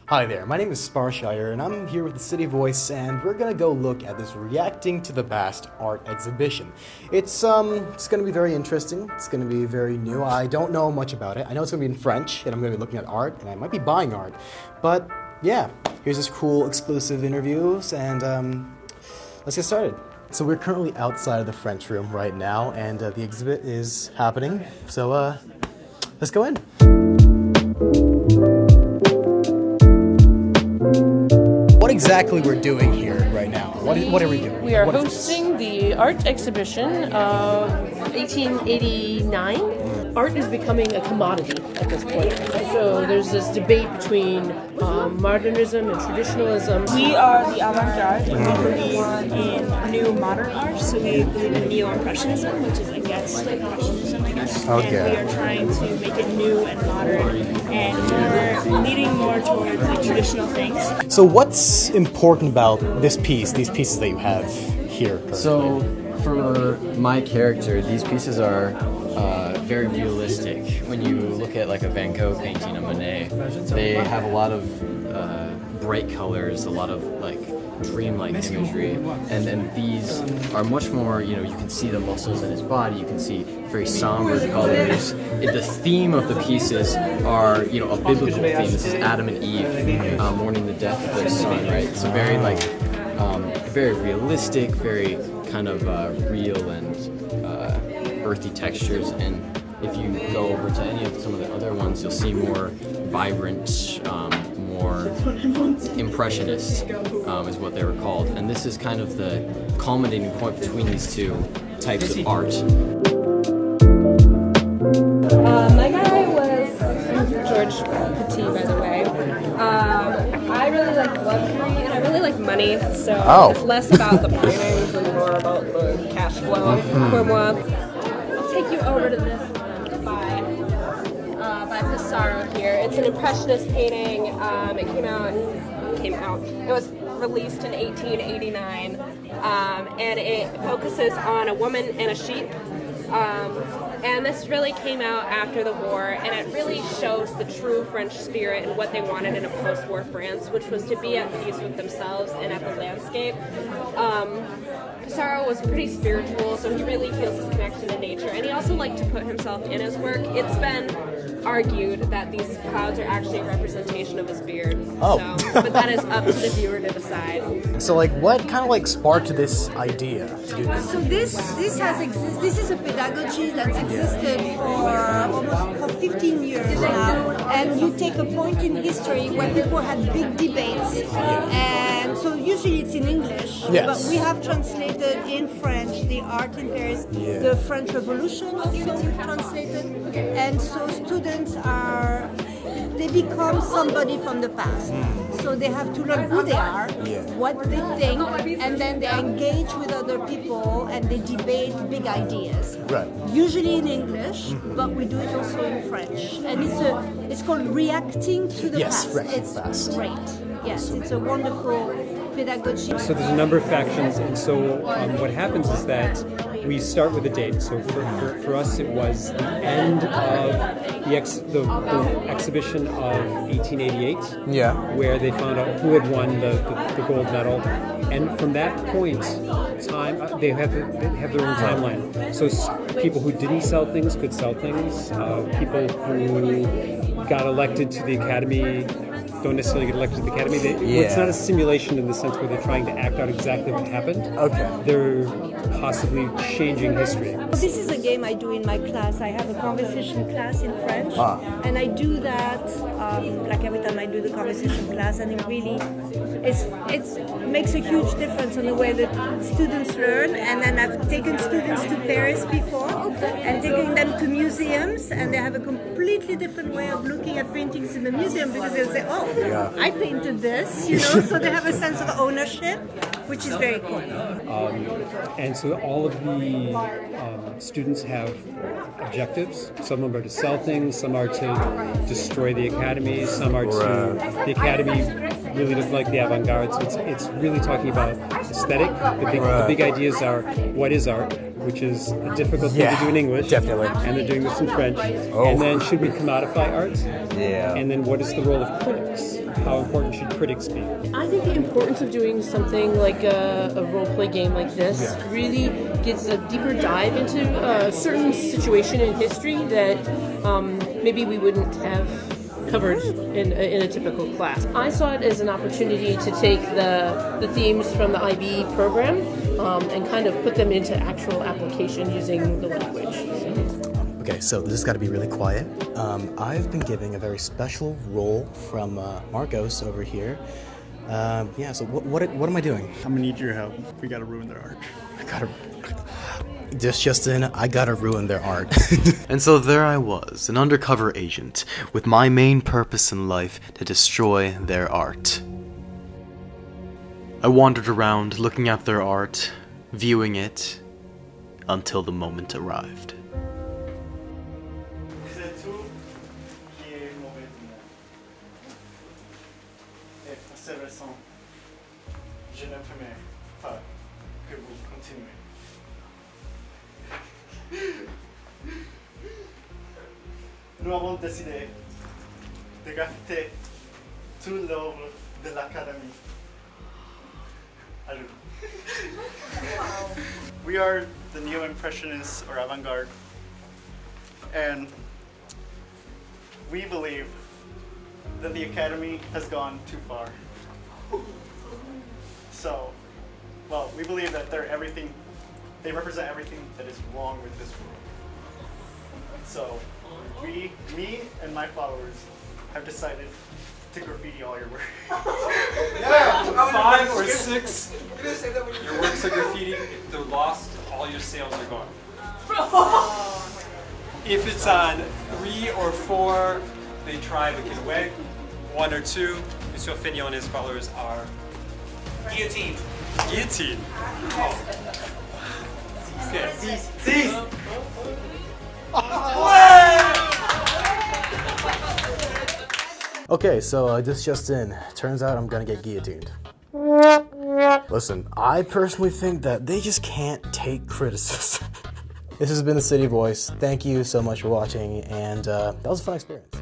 Hi there, my name is Sparsh and I'm here with the City Voice, and we're gonna go look at this Reacting to the Past art exhibition. It's gonna be very interesting. It's gonna be very new. I don't know much about it. I know it's gonna be in French, and I'm gonna be looking at art, and I might be buying art. But yeah, here's this cool exclusive interviews, and let's get started. So we're currently outside of the French room right now, and the exhibit is happening. So let's go in. What exactly we're doing here right now? What are we doing? We are hosting the art exhibition of 1889. Art is becoming a commodity at this point. So there's this debate between modernism and traditionalism. We are the avant-garde, and we believe in new modern art, so we believe in neo-impressionism, which is against impressionism, I guess. Okay. And we are trying to make it new and modern, and we're leaning more towards like traditional things. So what's important about this piece, these pieces that you have here? So for my character, these pieces are very realistic. When you look at like a Van Gogh painting, a Monet, they have a lot of bright colors, a lot of like dreamlike imagery, and then these are much more, you can see the muscles in his body, you can see very somber colors. The theme of the pieces are, a biblical theme. This is Adam and Eve mourning the death of their son, right? It's a very very realistic, very kind of real and earthy textures, and if you go over to any of some of the other ones, you'll see more vibrant, more impressionist is what they were called. And this is kind of the culminating point between these two types of art. My guy was George Petit, by the way. I really like luxury and I really like money, so it's less about the paintings and more about the cash flow for moi. I'll take you over to this by Pissarro here. It's an impressionist painting. It was released in 1889, and it focuses on a woman and a sheep. And this really came out after the war, and it really shows the true French spirit and what they wanted in a post-war France, which was to be at peace with themselves and at the landscape. Pissarro was pretty spiritual, so he really feels his connection to nature, and he also liked to put himself in his work. It's been argued that these clouds are actually a representation of his beard. Oh. So, but that is up to the viewer to decide. So what kind of sparked this idea to do this? So this has existed. This is a pedagogy that's existed for 15 years now, and you take a point in history where people had big debates, and so usually it's in English, but we have translated in French the art in Paris, the French Revolution also translated, and so students they become somebody from the past. So they have to learn who they are, what they think, and then they engage with other people and they debate big ideas. Right. Usually in English, but we do it also in French. And it's called Reacting to the Past. It's great. Yes, it's a wonderful pedagogy. So there's a number of factions, and so what happens is that we start with a date. So for us, it was the end of the exhibition of 1888, where they found out who had won the gold medal, and from that point, they have their own timeline. So people who didn't sell things could sell things. People who got elected to the academy don't necessarily get elected to the academy. It's not a simulation in the sense where they're trying to act out exactly what happened. Okay. They're possibly changing history. This is a game I do in my class. I have a conversation class in French, and I do that like every time I do the conversation class, and it really makes a huge difference on the way that students learn. And then I've taken students to Paris before, and taking them to museums, and they have a completely different way of looking at paintings in the museum, because they'll say, "Oh, I painted this," so they have a sense of ownership, which is very cool. And so all of the students have objectives. Some of them are to sell things, some are to destroy the academy, some are to... The academy really doesn't like the avant-garde, so it's really talking about aesthetic. The big ideas are, what is art? which is a difficult thing Yeah, to do in English. definitely. And they're doing this in French. Oh. And then should we commodify art? Yeah. And then what is the role of critics? How important should critics be? I think the importance of doing something like a role-play game like this really gets a deeper dive into a certain situation in history that maybe we wouldn't have covered in a typical class. I saw it as an opportunity to take the themes from the IB program and kind of put them into actual application using the language. Okay, so this has got to be really quiet. I've been giving a very special role from Marcos over here. Yeah, so what am I doing? I'm gonna need your help. We gotta ruin their art. I gotta... Justin, I gotta ruin their art. And so there I was, an undercover agent, with my main purpose in life to destroy their art. I wandered around, looking at their art, viewing it, until the moment arrived. C'est tout qui est mauvais du monde. Et c'est récent. Je ne permets pas que vous continuez. Nous avons décidé de graffiter toute l'œuvre de l'Académie. Allô. We are the neo-impressionists or avant-garde, and we believe that the Academy has gone too far. So, well, we believe that they represent everything that is wrong with this world. So, me and my followers have decided to graffiti all your work. Yeah, 5 or 6, your works are graffiti. If they're lost, all your sales are gone. If it's on 3 or 4, they try to get away. 1 or 2, Monsieur Fignon and his followers are guillotined. Guillotine. Oh. Okay. Seize. Okay, so this just in. Turns out I'm gonna get guillotined. Listen, I personally think that they just can't take criticism. This has been the City Voice. Thank you so much for watching, and that was a fun experience.